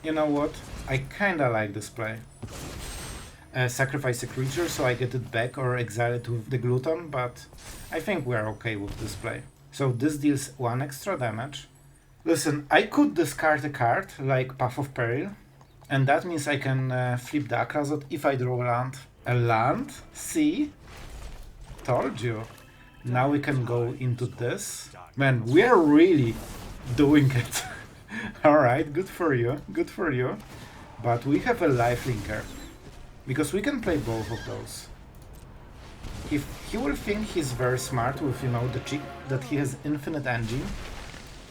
You know what? I kinda like this play. Sacrifice a creature so I get it back or exile it with the Glutton, but I think we're okay with this play. So this deals 1 extra damage. Listen, I could discard a card like Path of Peril, and that means I can flip the Aclazot if I draw a land. A land? See? Told you. Now we can go into this. Man, we are really doing it. Alright, good for you, good for you. But we have a lifelinker. Because we can play both of those. If he will think he's very smart with, you know, the cheat that he has infinite engine.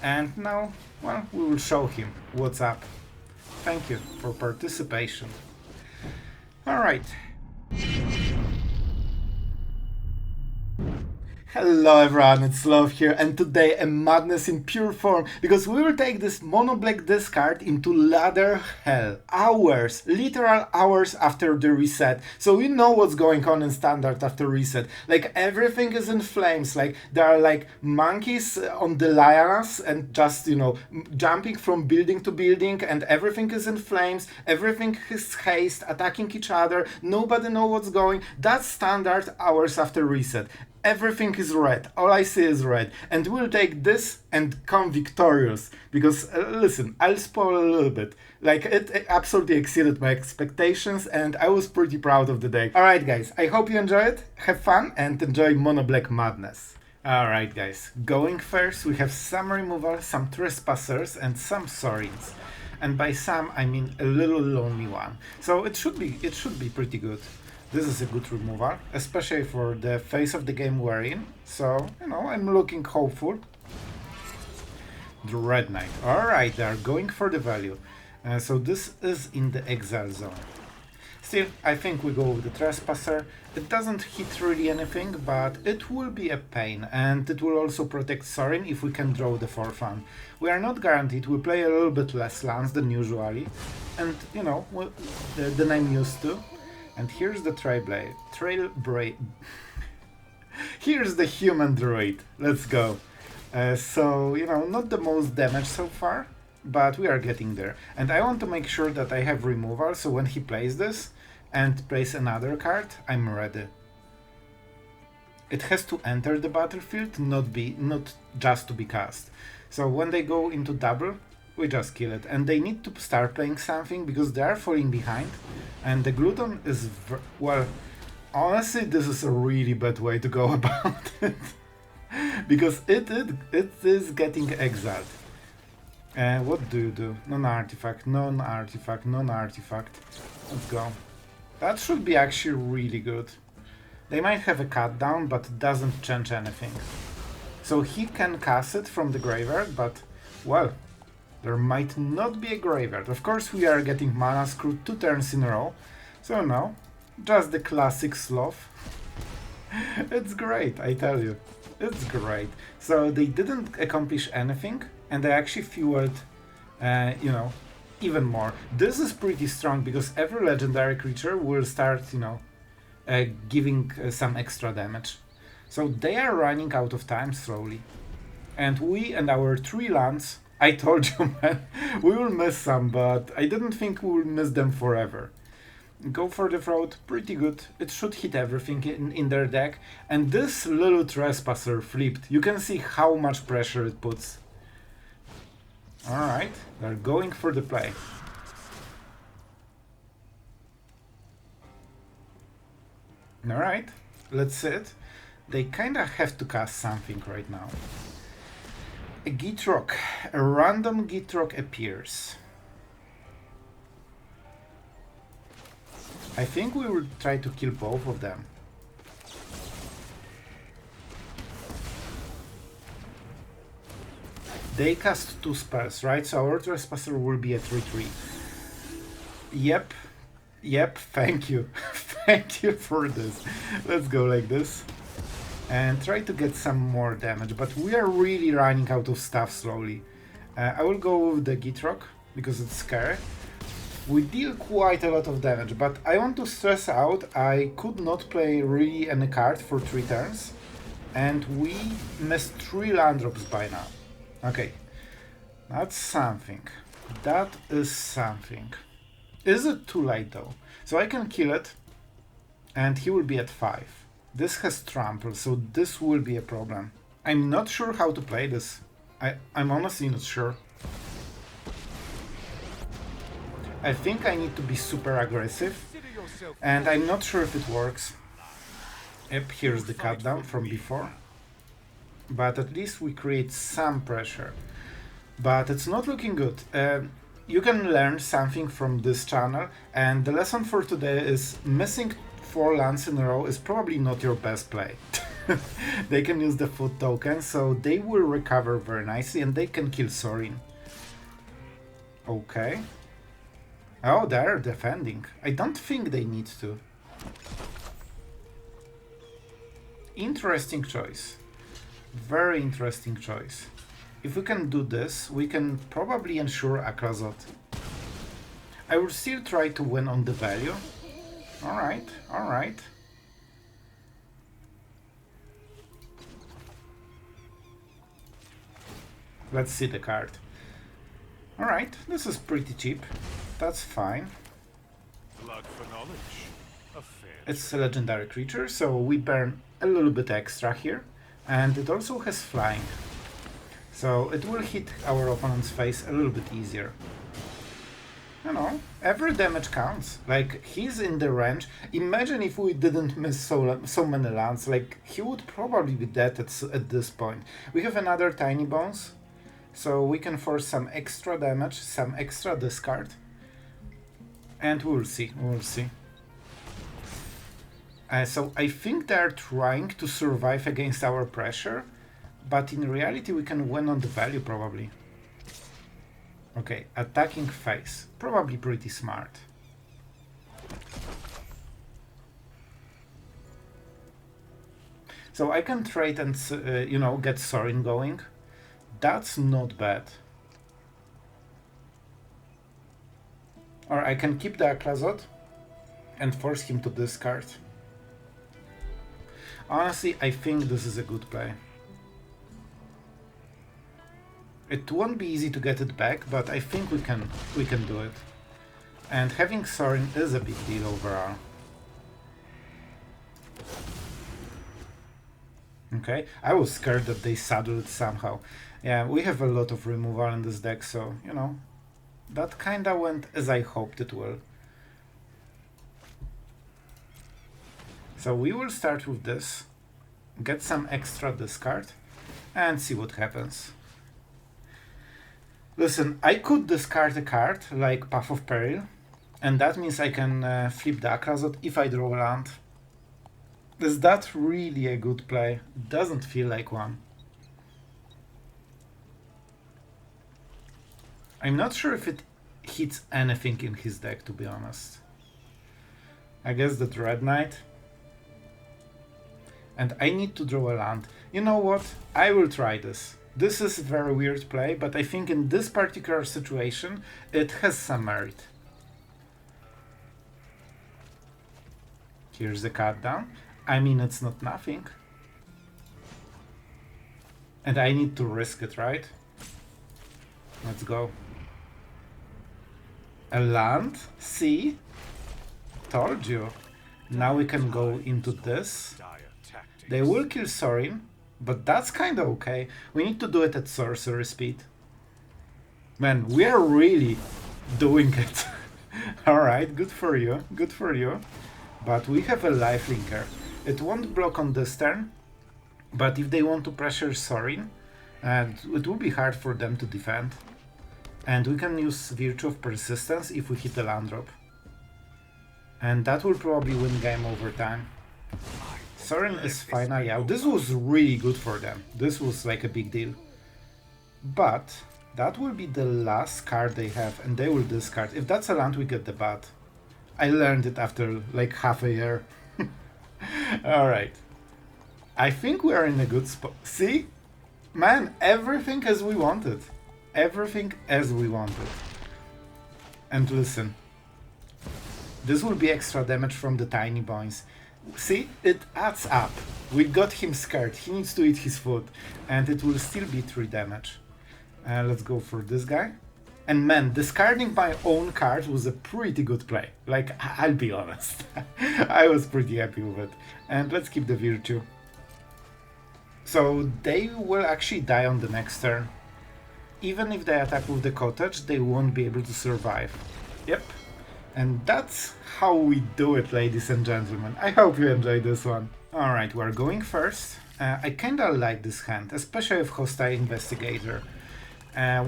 And now, well, we will show him what's up. Thank you for participation. Alright. Hello everyone, it's Sloth here, and today a madness in pure form, because we will take this mono-black discard into ladder hell. Hours, literal hours after the reset. So we know what's going on in standard after reset. Like everything is in flames, like there are like monkeys on the lianas and just, you know, jumping from building to building, and everything is in flames, everything is haste, attacking each other, nobody knows what's going. That's standard hours after reset. Everything is red, all I see is red, and we'll take this and come victorious, because listen, I'll spoil a little bit, like it absolutely exceeded my expectations and I was pretty proud of the deck. Alright guys, I hope you enjoy it, have fun and enjoy Mono Black madness. Alright guys, going first we have some removal, some Trespassers and some Sorins. And by some I mean a little lonely one, so it should be pretty good. This is a good removal, especially for the phase of the game we're in, so, you know, I'm looking hopeful. The Red Knight, alright, they are going for the value. So this is in the exile zone. Still, I think we go with the Trespasser. It doesn't hit really anything, but it will be a pain, and it will also protect Sorin if we can draw the 4th land. We are not guaranteed, we play a little bit less lands than usually, and, you know, than I'm used to. And here's the here's the human druid. Let's go. So, you know, not the most damage so far, but we are getting there. And I want to make sure that I have removal, so when he plays this and plays another card, I'm ready. It has to enter the battlefield, not just to be cast. So when they go into double, we just kill it, and they need to start playing something because they are falling behind, and the Glutton is, well, honestly this is a really bad way to go about it, because it is getting exiled. What do you do? Non-artifact, non-artifact, non-artifact. Let's go. That should be actually really good. They might have a cut down, but it doesn't change anything. So he can cast it from the graveyard, but, well, there might not be a graveyard. Of course we are getting mana screwed 2 turns in a row, so no, just the classic Sloth. It's great, I tell you, it's great. So they didn't accomplish anything, and they actually fueled, you know, even more. This is pretty strong, because every legendary creature will start, you know, giving some extra damage. So they are running out of time slowly. And we and our 3 lands, I told you, man, we will miss some, but I didn't think we will miss them forever. Go for the throat, pretty good. It should hit everything in their deck. And this little Trespasser flipped. You can see how much pressure it puts. Alright, they're going for the play. Alright, let's see it. They kinda have to cast something right now. A Gitrog, a random Gitrog appears. I think we will try to kill both of them. They cast 2 spells, right? So our Trespasser will be a 3/3. Yep, thank you. Thank you for this. Let's go like this. And try to get some more damage, but we are really running out of stuff slowly. I will go with the Gitrog, because it's scary. We deal quite a lot of damage, but I want to stress out, I could not play really any card for 3 turns, and we missed 3 land drops by now. Okay, that's something. That is something. Is it too late though? So I can kill it and he will be at 5. This has trample, so this will be a problem. I'm not sure how to play this. I'm honestly not sure. I think I need to be super aggressive, and I'm not sure if it works. Yep, here's the cut down from before. But at least we create some pressure. But it's not looking good. You can learn something from this channel, and the lesson for today is missing 4 lands in a row is probably not your best play. They can use the food token, so they will recover very nicely, and they can kill Sorin. Okay. Oh, they're defending. I don't think they need to. Interesting choice. Very interesting choice. If we can do this, we can probably ensure Aclazot. I will still try to win on the value. Alright, alright. Let's see the card. Alright, this is pretty cheap. That's fine. Blood for knowledge. A fair It's a legendary creature, so we burn a little bit extra here. And it also has flying. So it will hit our opponent's face a little bit easier. You know, every damage counts. Like, he's in the range. Imagine if we didn't miss so many lands. Like, he would probably be dead at this point. We have another Tinybones. So we can force some extra damage, some extra discard. And we'll see, we'll see. So I think they're trying to survive against our pressure. But in reality, we can win on the value, probably. Okay, attacking face. Probably pretty smart. So I can trade and, you know, get Sorin going. That's not bad. Or I can keep the Aclazot and force him to discard. Honestly, I think this is a good play. It won't be easy to get it back, but I think we can do it. And having Sorin is a big deal overall. Okay, I was scared that they saddled it somehow. Yeah, we have a lot of removal in this deck, so, you know, that kinda went as I hoped it will. So we will start with this, get some extra discard, and see what happens. Listen, I could discard a card, like Path of Peril, and that means I can flip the Aclazot if I draw a land. Is that really a good play? Doesn't feel like one. I'm not sure if it hits anything in his deck, to be honest. I guess the Dread Knight. And I need to draw a land. You know what? I will try this. This is a very weird play, but I think in this particular situation, it has some merit. Here's the cut down. I mean, it's not nothing. And I need to risk it, right? Let's go. A land? See? Told you. Now we can go into this. They will kill Sorin, but that's kinda okay. We need to do it at sorcery speed. Man, we are really doing it. Alright, good for you, good for you. But we have a lifelinker. It won't block on this turn, but if they want to pressure Sorin, it will be hard for them to defend. And we can use Virtue of Persistence if we hit a land drop. And that will probably win game over time. Sorin is finally out. This was really good for them. This was like a big deal. But that will be the last card they have, and they will discard. If that's a land, we get the bat. I learned it after like half a year. Alright. I think we are in a good spot. See? Man, everything as we wanted. Everything as we wanted. And listen. This will be extra damage from the Tinybones. See? It adds up. We got him scared. He needs to eat his food. And it will still be 3 damage. Let's go for this guy. And man, discarding my own card was a pretty good play. Like, I'll be honest. I was pretty happy with it. And let's keep the Virtue. So they will actually die on the next turn. Even if they attack with the cottage, they won't be able to survive. Yep. And that's how we do it, ladies and gentlemen. I hope you enjoyed this one. Alright, we're going first. I kinda like this hand, especially with Hostile Investigator.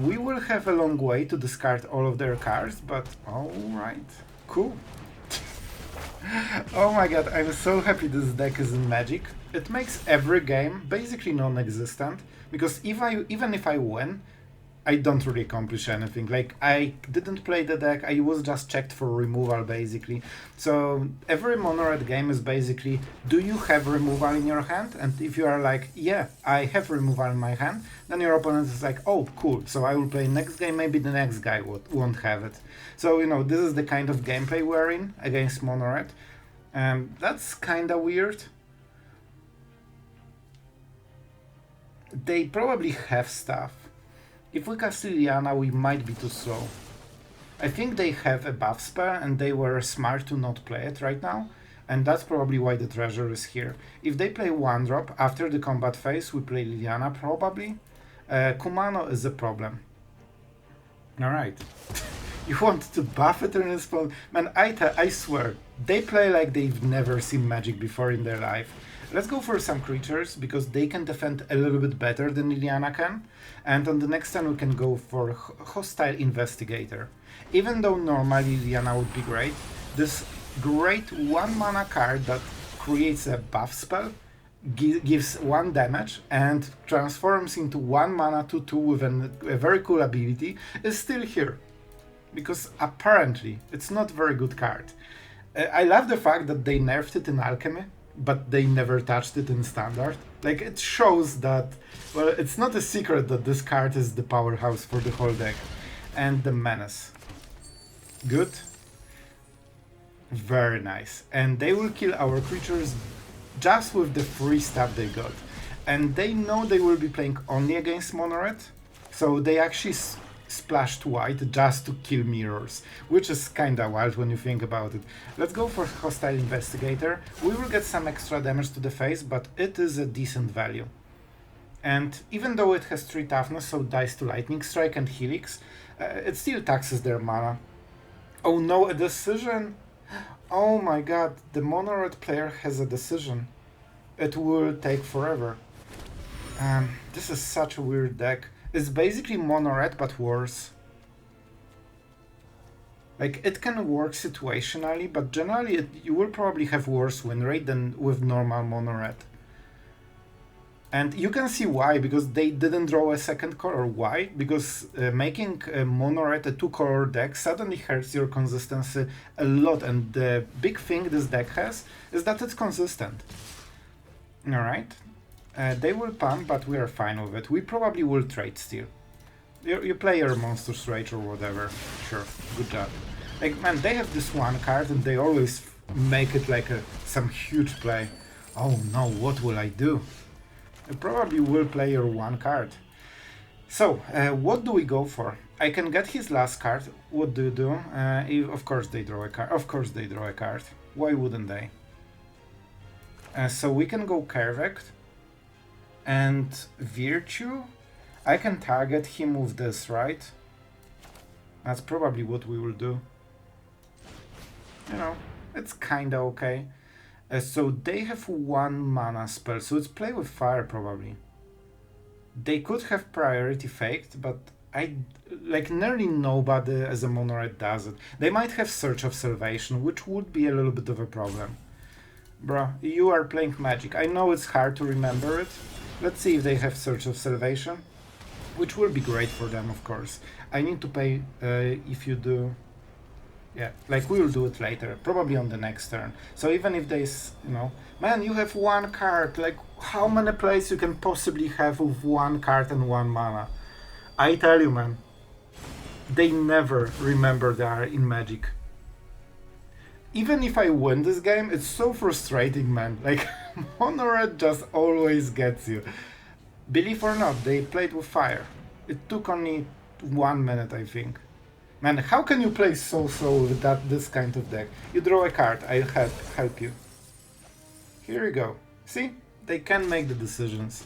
We will have a long way to discard all of their cards, but alright, cool. Oh my god, I'm so happy this deck is in Magic. It makes every game basically non-existent, because even if I win, I don't really accomplish anything. Like, I didn't play the deck, I was just checked for removal basically. So every mono red game is basically, do you have removal in your hand? And if you are like, yeah, I have removal in my hand, then your opponent is like, oh, cool, so I will play next game, maybe the next guy won't have it. So, you know, this is the kind of gameplay we're in against mono red. That's kinda weird. They probably have stuff. If we cast Liliana, we might be too slow. I think they have a buff spell and they were smart to not play it right now, and that's probably why the treasure is here. If they play 1-drop, after the combat phase we play Liliana probably. Kumano is a problem. Alright. You want to buff it in this spell? Man, I swear, they play like they've never seen Magic before in their life. Let's go for some creatures, because they can defend a little bit better than Liliana can. And on the next turn we can go for Hostile Investigator. Even though normally Liliana would be great, this great 1 mana card that creates a buff spell, gives 1 damage and transforms into 1 mana 2/2 with a very cool ability, is still here. Because apparently it's not a very good card. I love the fact that they nerfed it in Alchemy, but they never touched it in Standard. Like, it shows that, well, it's not a secret that this card is the powerhouse for the whole deck. And the Menace. Good. Very nice. And they will kill our creatures just with the free stuff they got. And they know they will be playing only against mono red, so they actually splashed white just to kill mirrors, which is kinda wild when you think about it. Let's go for Hostile Investigator. We will get some extra damage to the face, but it is a decent value. And even though it has 3 toughness, so dies to Lightning Strike and Helix, it still taxes their mana. Oh no, a decision! Oh my god, the mono red player has a decision. It will take forever. This is such a weird deck. It's basically mono red but worse. Like, it can work situationally, but generally you will probably have worse win rate than with normal mono red. And you can see why, because they didn't draw a second color. Why? Because making mono red a 2-color deck suddenly hurts your consistency a lot, and the big thing this deck has is that it's consistent. Alright. They will pump, but we are fine with it. We probably will trade still. You play your Monstrous Rage or whatever. Sure, good job. Like, man, they have this 1 card and they always make it like some huge play. Oh no, what will I do? I probably will play your 1 card. So, what do we go for? I can get his last card. What do you do? Of course they draw a card. Of course they draw a card. Why wouldn't they? So we can go Kaervek. And Virtue? I can target him with this, right? That's probably what we will do. You know, it's kinda okay. So they have 1 mana spell, so it's play with fire probably. They could have priority faked, but nearly nobody as a mono red does it. They might have Search of Salvation, which would be a little bit of a problem. Bruh, you are playing Magic. I know it's hard to remember it. Let's see if they have Search of Salvation, which will be great for them, of course. I need to pay if you do. Yeah, like, we'll do it later, probably on the next turn. So even if they, you know, man, you have 1 card, like, how many plays you can possibly have with 1 card and 1 mana? I tell you, man, they never remember they are in Magic. Even if I win this game, it's so frustrating, man. Like, mono red just always gets you. Believe or not, they played with fire. It took only 1 minute, I think. Man, how can you play so with this kind of deck? You draw a card, I'll help you. Here you go. See? They can make the decisions.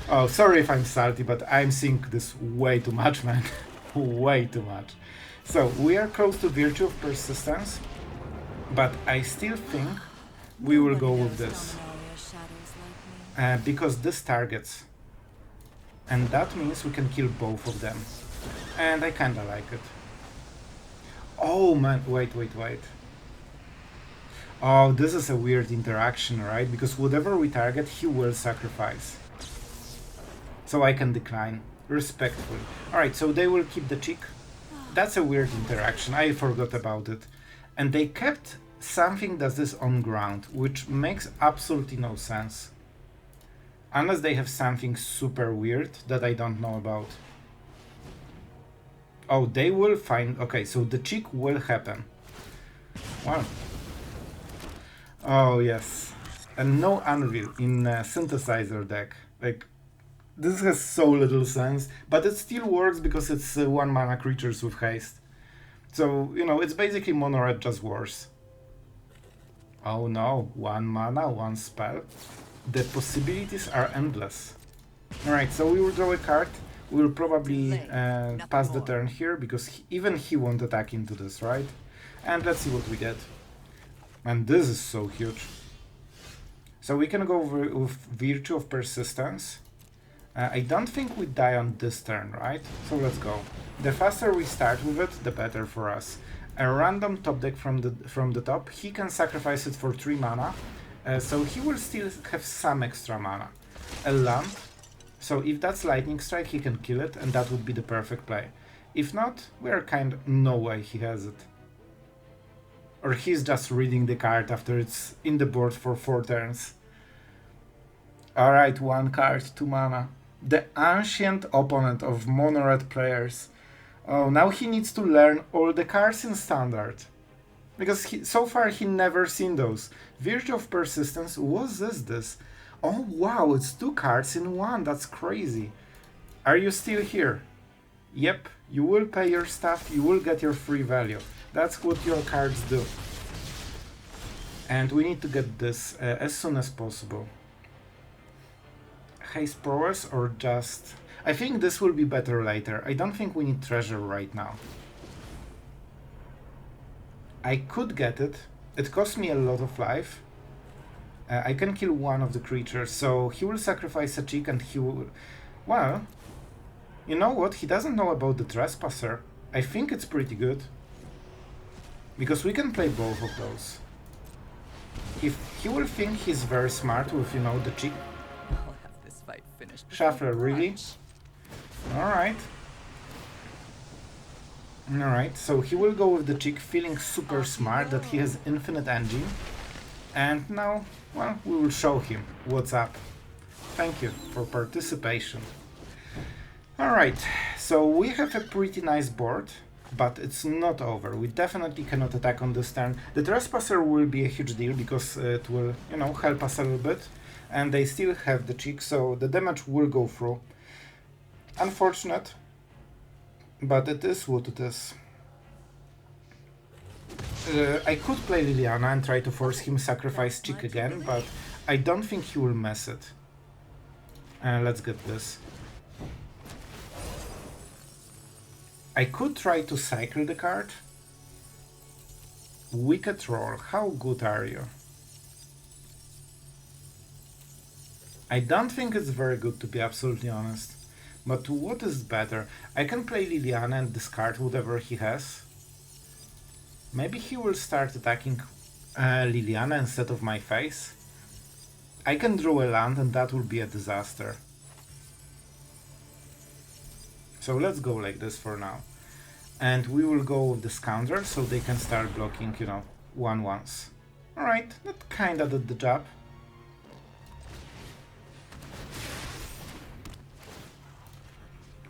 Oh, sorry if I'm salty, but I'm seeing this way too much, man. Way too much. So, we are close to Virtue of Persistence, but I still think we will go with this. Because this targets. And that means we can kill both of them. And I kinda like it. Oh man, wait. Oh, this is a weird interaction, right? Because whatever we target, he will sacrifice. So I can decline. Respectfully. Alright, so they will keep the cheek. That's a weird interaction. I forgot about it. And they kept something that is on ground, which makes absolutely no sense. Unless they have something super weird that I don't know about. Oh, they will find... Okay, so the cheek will happen. Wow. Oh, yes. And no Anvil in Synthesizer deck. Like, this has so little sense, but it still works because it's 1 mana creatures with haste. So, you know, it's basically mono red, just worse. Oh no, 1 mana, 1 spell. The possibilities are endless. Alright, so we will draw a card. We will probably pass the turn here, because even he won't attack into this, right? And let's see what we get. And this is so huge. So we can go with Virtue of Persistence. I don't think we die on this turn, right? So let's go. The faster we start with it, the better for us. A random top deck from the top. He can sacrifice it for 3 mana. So he will still have some extra mana. A land. So if that's Lightning Strike, he can kill it, and that would be the perfect play. If not, we are kind of... no way he has it. Or he's just reading the card after it's in the board for 4 turns. Alright, 1 card, 2 mana. The Ancient Opponent of mono-red players. Oh, now he needs to learn all the cards in Standard. Because so far he never seen those. Virtue of Persistence, what is this? Oh wow, it's 2 cards in 1, that's crazy. Are you still here? Yep, you will pay your stuff, you will get your free value. That's what your cards do. And we need to get this as soon as possible. Haste Prowess or just... I think this will be better later. I don't think we need treasure right now. I could get it. It costs me a lot of life. I can kill 1 of the creatures, so he will sacrifice a cheek and he will... Well, you know what? He doesn't know about the Trespasser. I think it's pretty good. Because we can play both of those. He will think he's very smart with, you know, the cheek. I'll have this fight finished. Shuffler, really? Alright. Alright, so he will go with the cheek, feeling super smart that he has infinite engine. And now, well, we will show him what's up. Thank you for participation. Alright, so we have a pretty nice board, but it's not over. We definitely cannot attack on this turn. The Trespasser will be a huge deal because it will, you know, help us a little bit. And they still have the cheek, so the damage will go through. Unfortunate, but it is what it is. I could play Liliana and try to force him sacrifice cheek again, but I don't think he will mess it. Let's get this. I could try to cycle the card. Wicked Roll, how good are you? I don't think it's very good, to be absolutely honest. But what is better? I can play Liliana and discard whatever he has. Maybe he will start attacking Liliana instead of my face. I can draw a land and that will be a disaster. So let's go like this for now. And we will go with the Scoundrel so they can start blocking, you know, 1/1s. Alright, that kinda did the job.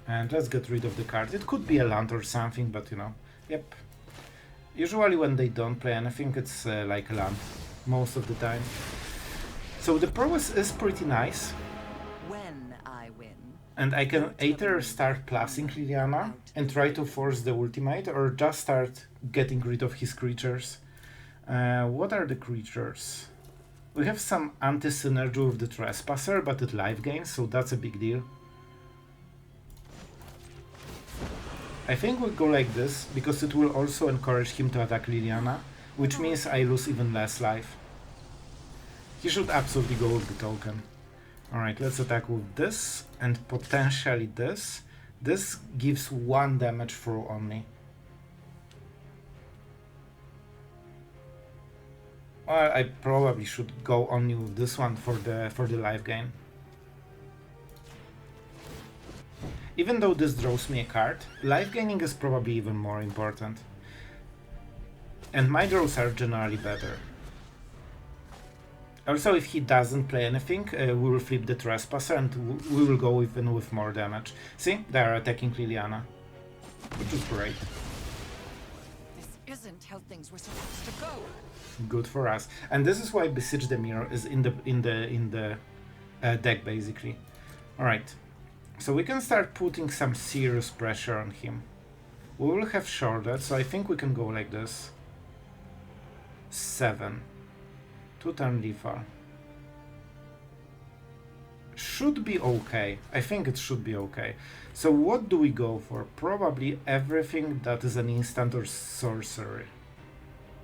And let's get rid of the card. It could be a land or something, but you know, yep. Usually when they don't play anything, it's like a land, most of the time. So the prowess is pretty nice. When I win, And I can either start plusing Liliana and try to force the ultimate, or just start getting rid of his creatures. What are the creatures? We have some anti-synergy with the Trespasser, but it life gains, so that's a big deal. I think we'll go like this, because it will also encourage him to attack Liliana, which means I lose even less life. He should absolutely go with the token. Alright, let's attack with this, and potentially this. This gives 1 damage through only. Well, I probably should go only with this one for the life gain. Even though this draws me a card, life gaining is probably even more important. And my draws are generally better. Also, if he doesn't play anything, we will flip the Trespasser and we will go even with more damage. See? They are attacking Liliana, which is great. This isn't how things were supposed to go. Good for us. And this is why Beseech the Mirror is in the deck, basically. Alright. So we can start putting some serious pressure on him. We will have Sheoldred, so I think we can go like this. 7. 2-turn lethal. Should be okay. I think it should be okay. So what do we go for? Probably everything that is an instant or sorcery.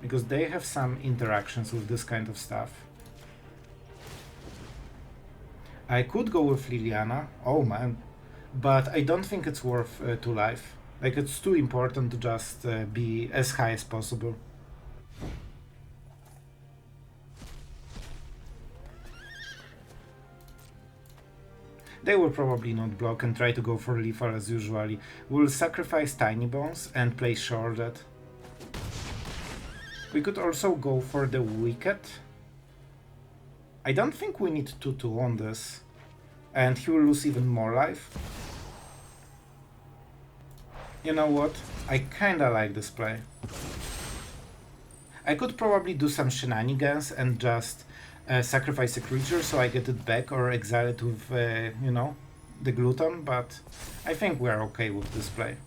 Because they have some interactions with this kind of stuff. I could go with Liliana. Oh man. But I don't think it's worth 2 life. Like, it's too important to just be as high as possible. They will probably not block and try to go for lethal as usually. We'll sacrifice Tinybones and play Sheoldred. We could also go for the Wicked. I don't think we need 2-2 on this. And he will lose even more life. You know what? I kinda like this play. I could probably do some shenanigans and just sacrifice a creature so I get it back, or exile it with, you know, the Glutton, but I think we are okay with this play.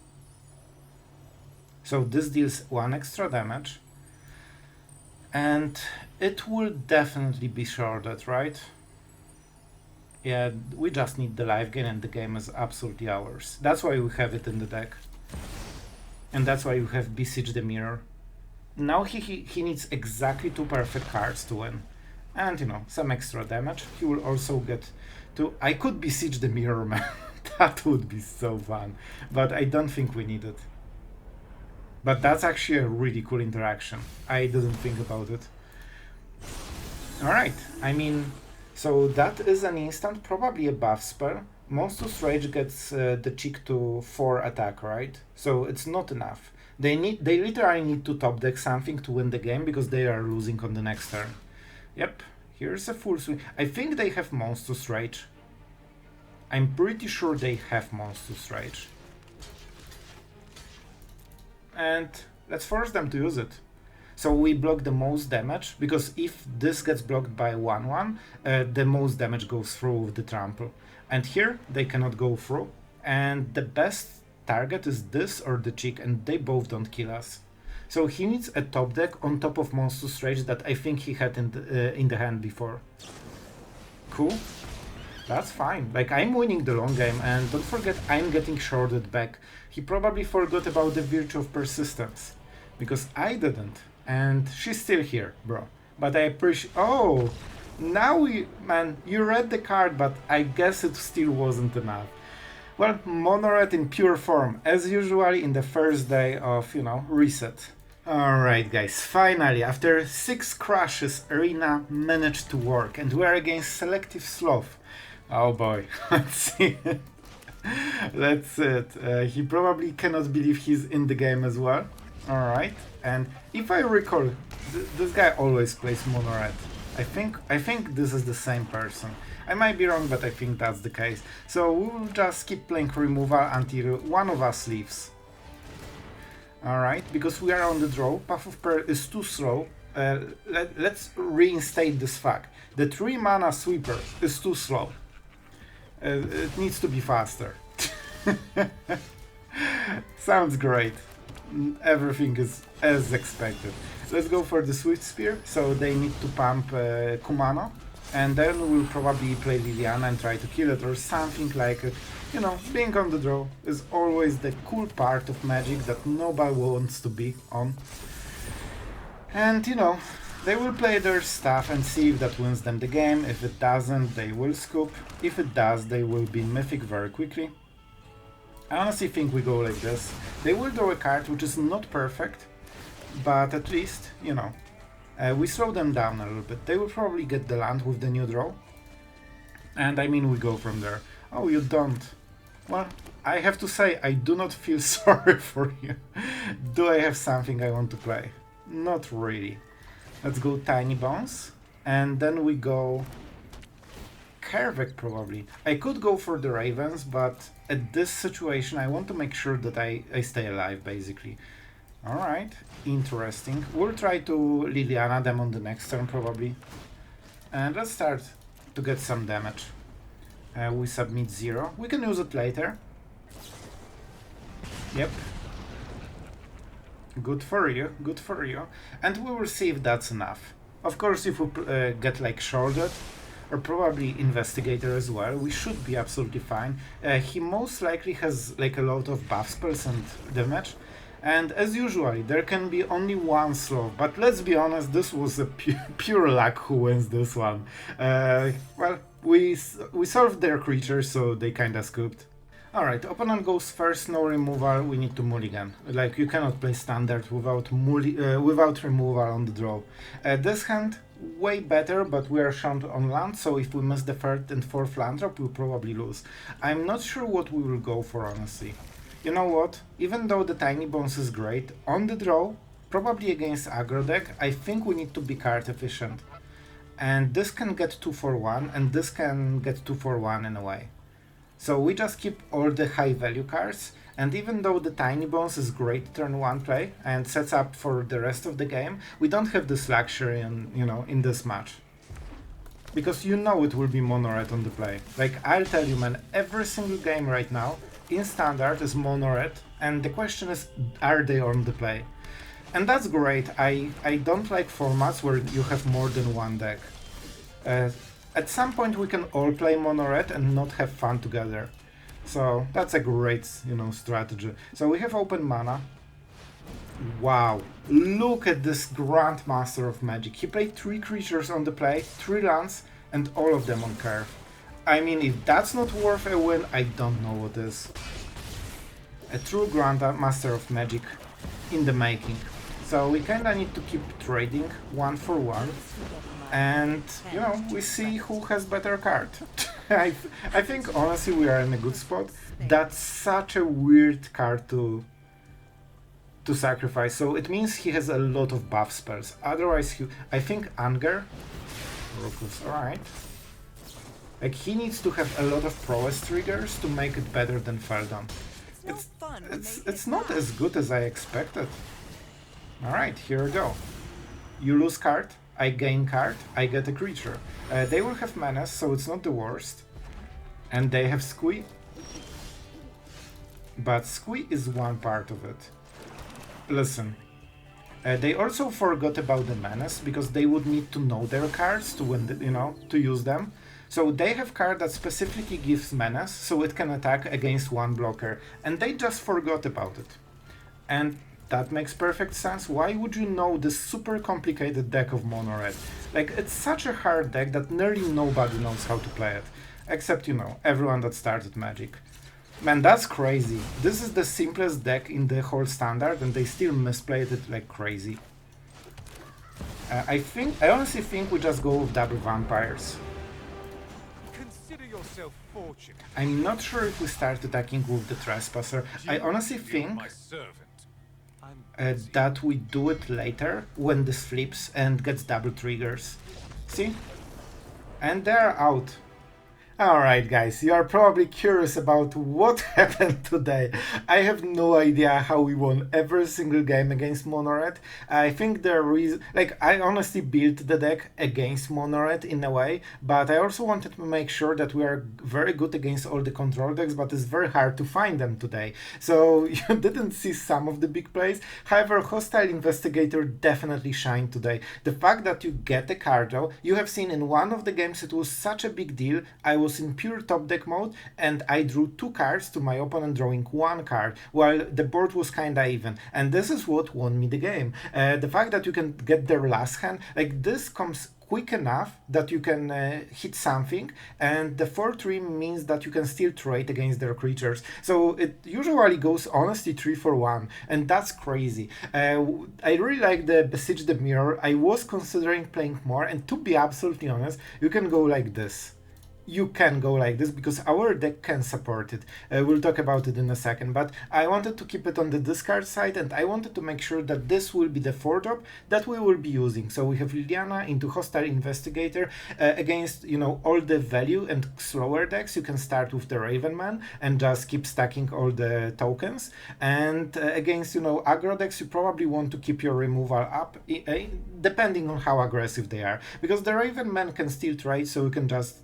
So this deals 1 extra damage. And it will definitely be Sheoldred, right? Yeah, we just need the life gain and the game is absolutely ours. That's why we have it in the deck. And that's why we have Beseech the Mirror. Now he needs exactly 2 perfect cards to win. And, you know, some extra damage. He will also get to... I could Beseech the Mirror, man. That would be so fun. But I don't think we need it. But that's actually a really cool interaction. I didn't think about it. Alright, I mean... So that is an instant, probably a buff spell. Monstrous Rage gets the cheek to 4 attack, right? So it's not enough. They literally need to top deck something to win the game, because they are losing on the next turn. Yep, here's a full swing. I think they have Monstrous Rage. I'm pretty sure they have Monstrous Rage. And let's force them to use it. So we block the most damage, because if this gets blocked by 1-1, the most damage goes through with the trample. And here, they cannot go through. And the best target is this or the cheek, and they both don't kill us. So he needs a top deck on top of Monstrous Rage that I think he had in the hand before. Cool. That's fine. Like, I'm winning the long game, and don't forget, I'm getting Sheoldred back. He probably forgot about the virtue of persistence, because I didn't. And she's still here, bro. But I appreciate... Oh! Now we... Man, you read the card, but I guess it still wasn't enough. Well, Monored in pure form, as usually in the first day of, you know, reset. Alright guys, finally, after 6 crashes, Arena managed to work, and we are against Selective Sloth. Oh boy, let's see. That's it. He probably cannot believe he's in the game as well. Alright, and if I recall, this guy always plays Monored. I think this is the same person. I might be wrong, but I think that's the case. So we will just keep playing removal until one of us leaves. Alright, because we are on the draw, Path of Prayer is too slow. Let's reinstate this fact. The 3 mana sweeper is too slow. It needs to be faster. Sounds great. Everything is as expected. Let's go for the Swift Spear. So they need to pump Kumano. And then we'll probably play Liliana and try to kill it or something like it. You know, being on the draw is always the cool part of Magic that nobody wants to be on. And you know, they will play their stuff and see if that wins them the game. If it doesn't, they will scoop. If it does, they will be Mythic very quickly. I honestly think we go like this. They will draw a card which is not perfect, but at least, you know, we slow them down a little bit. They will probably get the land with the new draw. And I mean, we go from there. Oh, you don't. Well, I have to say, I do not feel sorry for you. Do I have something I want to play? Not really. Let's go Tinybones. And then we go Kaervek probably. I could go for the Ravens, but at this situation I want to make sure that I stay alive, basically. Alright, interesting. We'll try to Liliana them on the next turn probably. And let's start to get some damage. We submit 0. We can use it later. Yep. Good for you, good for you. And we will see if that's enough. Of course, if we get like Sheoldred, or probably Investigator as well, we should be absolutely fine. He most likely has like a lot of buff spells and damage. And as usual, there can be only one Sloth, but let's be honest, this was a pure luck who wins this one. Well, we solved their creatures, so they kinda scooped. Alright, opponent goes first, no removal, we need to mulligan. Like, you cannot play standard without removal on the draw. This hand, way better, but we are shown on land, so if we miss the third and fourth land drop, we'll probably lose. I'm not sure what we will go for, honestly. You know what, even though the Tinybones is great, on the draw, probably against aggro deck, I think we need to be card efficient. And this can get 2 for 1, and this can get 2 for 1 in a way. So we just keep all the high value cards, and even though the Tinybones is great turn 1 play and sets up for the rest of the game, we don't have this luxury in, you know, in this match. Because you know it will be mono red on the play. Like, I'll tell you man, every single game right now in standard is mono red, and the question is, are they on the play? And that's great. I don't like formats where you have more than one deck. At some point we can all play mono red and not have fun together. So that's a great, you know, strategy. So we have open mana. Wow, look at this Grandmaster of Magic. He played 3 creatures on the play, 3 lands, and all of them on curve. I mean, if that's not worth a win, I don't know what is. A true Grandmaster of Magic in the making. So we kinda need to keep trading 1 for 1. And, you know, we see who has better card. I think, honestly, we are in a good spot. That's such a weird card to sacrifice. So it means he has a lot of buff spells. Otherwise, I think Anger. Alright. Like, he needs to have a lot of prowess triggers to make it better than Feldon. It's not as good as I expected. Alright, here we go. You lose card, I gain card, I get a creature. They will have Menace, so it's not the worst. And they have Squee. But Squee is one part of it. Listen. They also forgot about the Menace, because they would need to know their cards to win, you know, to use them. So they have card that specifically gives Menace, so it can attack against one blocker. And they just forgot about it. And that makes perfect sense. Why would you know this super complicated deck of mono red? Like, it's such a hard deck that nearly nobody knows how to play it. Except, you know, everyone that started Magic. Man, that's crazy. This is the simplest deck in the whole standard and they still misplayed it like crazy. I honestly think we just go with double vampires. Consider yourself fortunate. I'm not sure if we start attacking with the Trespasser. I honestly think that we do it later when this flips and gets double triggers. See? And they're out. Alright, guys, you are probably curious about what happened today. I have no idea how we won every single game against Monored. I think the reason, I honestly built the deck against Monored in a way, but I also wanted to make sure that we are very good against all the control decks, but it's very hard to find them today. So you didn't see some of the big plays. However, Hostile Investigator definitely shined today. The fact that you get the card though, you have seen in one of the games it was such a big deal. I was in pure top deck mode and I drew 2 cards to my opponent drawing 1 card while the board was kinda even, and this is what won me the game. The fact that you can get their last hand, this comes quick enough that you can hit something, and the 4-3 means that you can still trade against their creatures. So it usually goes honestly 3 for 1, and that's crazy. I really like the Beseech the Mirror. I was considering playing more, and to be absolutely honest, you can go like this. You can go like this because our deck can support it. We'll talk about it in a second, but I wanted to keep it on the discard side, and I wanted to make sure that this will be the 4-drop that we will be using. So we have Liliana into Hostile Investigator against, all the value and slower decks. You can start with the Ravenman and just keep stacking all the tokens. And against, aggro decks, you probably want to keep your removal up, depending on how aggressive they are. Because the Ravenman can still trade, so you can just,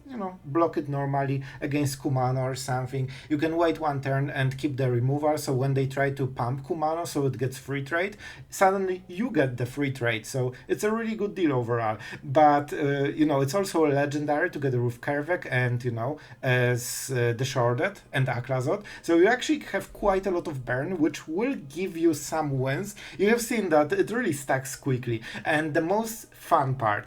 block it normally against Kumano or something. You can wait 1 turn and keep the removal, so when they try to pump Kumano so it gets free trade, suddenly you get the free trade, so it's a really good deal overall. But it's also legendary together with Kaervek and as the Sheoldred and Aclazot, so you actually have quite a lot of burn, which will give you some wins. You have seen that it really stacks quickly, and the most fun part,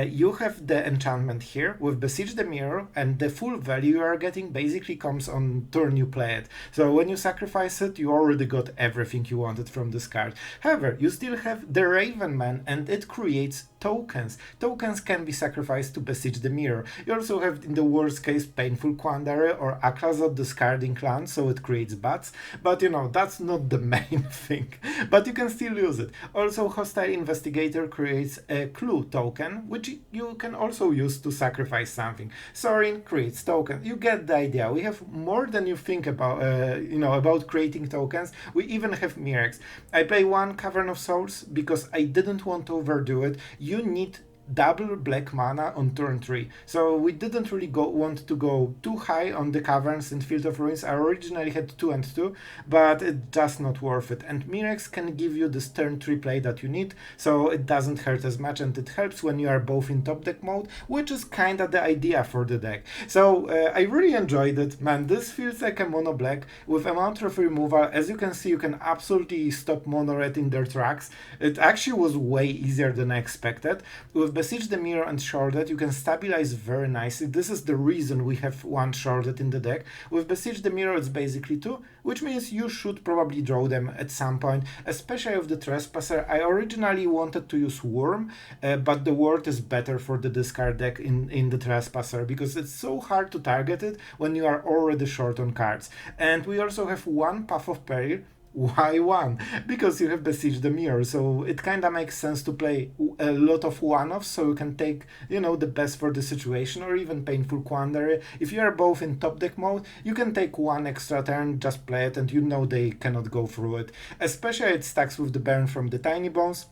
you have the enchantment here with Beseech the Mirror, and the full value you are getting basically comes on turn you play it. So when you sacrifice it, you already got everything you wanted from this card. However, you still have the Ravenman, and it creates tokens. Tokens can be sacrificed to Beseech the Mirror. You also have, in the worst case, Painful Quandary or Aclazot discarding land, so it creates bats. But that's not the main thing. But you can still use it. Also, Hostile Investigator creates a clue token, which you can also use to sacrifice something. Sorin creates tokens. You get the idea. We have more than you think about, about creating tokens. We even have Mirex. I play 1 Cavern of Souls because I didn't want to overdo it. You need double black mana on turn 3. So we didn't really want to go too high on the Caverns and Field of Ruins. I originally had 2 and 2, but it's just not worth it. And Mirex can give you this turn 3 play that you need, so it doesn't hurt as much, and it helps when you are both in top deck mode, which is kinda the idea for the deck. So I really enjoyed it, man. This feels like a mono black with amount of removal. As you can see, you can absolutely stop mono red in their tracks. It actually was way easier than I expected. With Beseech the Mirror and Sheoldred, you can stabilize very nicely. This is the reason we have 1 Sheoldred in the deck. With Beseech the Mirror, it's basically 2, which means you should probably draw them at some point, especially with the Trespasser. I originally wanted to use Worm, but the Ward is better for the discard deck in the Trespasser, because it's so hard to target it when you are already short on cards. And we also have 1 Path of Peril. Why 1? Because you have Beseech the Mirror, so it kinda makes sense to play a lot of one-offs, so you can take, the best for the situation, or even Painful Quandary. If you are both in top deck mode, you can take 1 extra turn, just play it, and they cannot go through it. Especially it stacks with the burn from the Tinybones,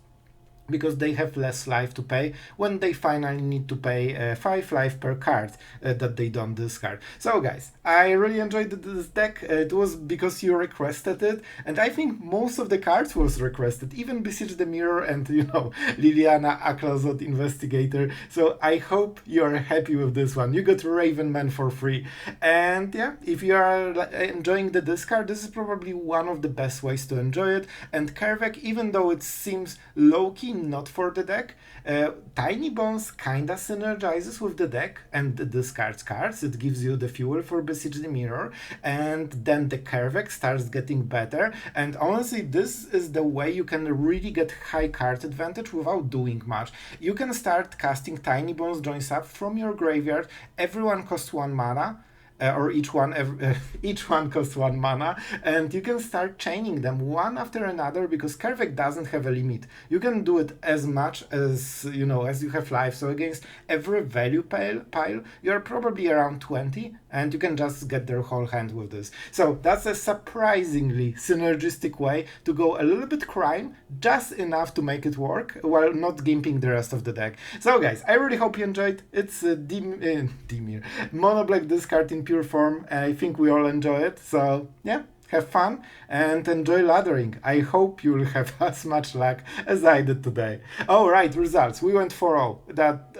because they have less life to pay when they finally need to pay 5 life per card that they don't discard. So guys, I really enjoyed this deck. It was because you requested it, and I think most of the cards was requested, even Beseech the Mirror and Liliana, Aclazot, Investigator. So I hope you are happy with this one. You got Ravenman for free. And yeah, if you are enjoying the discard, this is probably one of the best ways to enjoy it. And Kaervek, even though it seems low-key not for the deck, Tinybones kinda synergizes with the deck and discards cards. It gives you the fuel for Beseech the Mirror, and then the Kaervek starts getting better. And honestly, this is the way you can really get high card advantage without doing much. You can start casting Tinybones Joins Up from your graveyard. Everyone costs 1 mana. or each one costs 1 mana, and you can start chaining them one after another because Kaervek doesn't have a limit. You can do it as much as as you have life. So against every value pile, you're probably around 20, and you can just get their whole hand with this. So that's a surprisingly synergistic way to go a little bit crime, just enough to make it work while not gimping the rest of the deck. So guys, I really hope you enjoyed. It's Dimir mono black discard in pure form. I think we all enjoy it. So yeah, have fun and enjoy laddering. I hope you'll have as much luck as I did today. Oh right, results. We went 4-0. That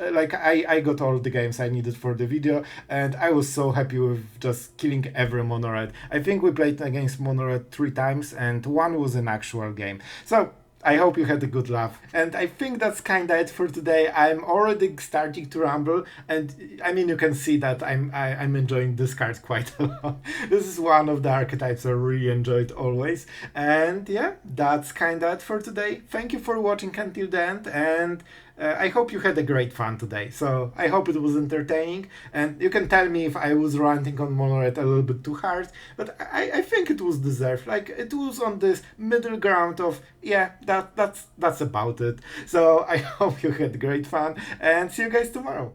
I got all the games I needed for the video, and I was so happy with just killing every mono red. I think we played against mono red 3 times, and 1 was an actual game. So I hope you had a good laugh. And I think that's kinda it for today. I'm already starting to rumble, and I mean, you can see that I'm enjoying this card quite a lot. This is one of the archetypes I really enjoyed always. And yeah, that's kinda it for today. Thank you for watching until the end, and I hope you had a great fun today. So I hope it was entertaining, and you can tell me if I was ranting on mono red a little bit too hard, but I think it was deserved. Like, it was on this middle ground of, yeah, that's about it. So I hope you had great fun, and see you guys tomorrow.